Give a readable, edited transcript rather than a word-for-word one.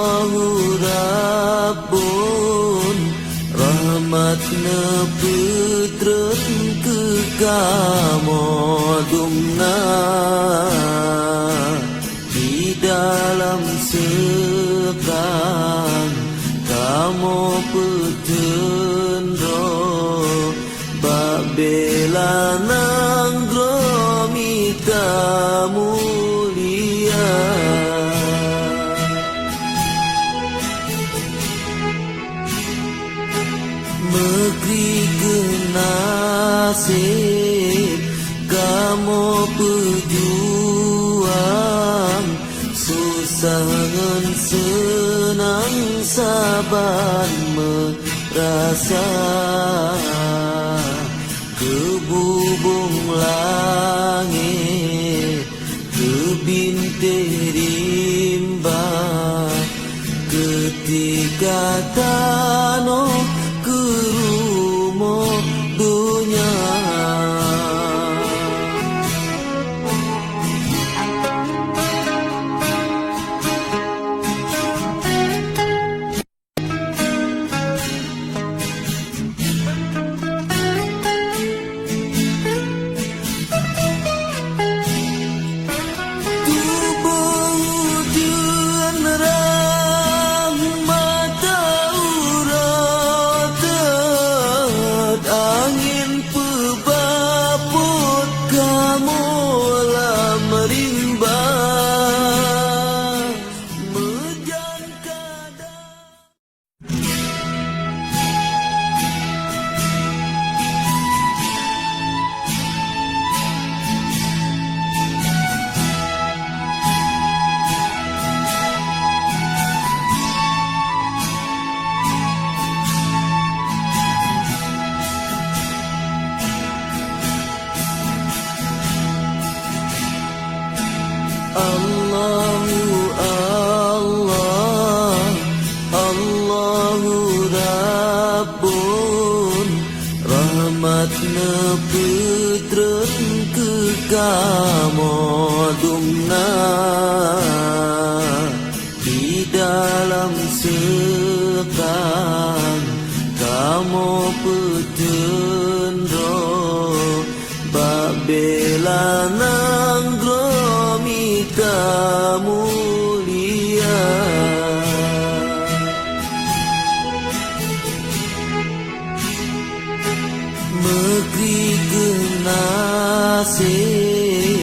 Allahu Rabbun rahmatna putren ke kamodumna di dalam seberang kamu petendro babela nanggro mita mulia negeri genasib kamu pejuang susah senang sabar merasa kebubung langit kebintik rimba ketika tanah kerumo dunia Allahu Rabbun rahmatna putren ke kamodumna di dalam seberang kamu petendro babela nanggro mita mulia negeri genasib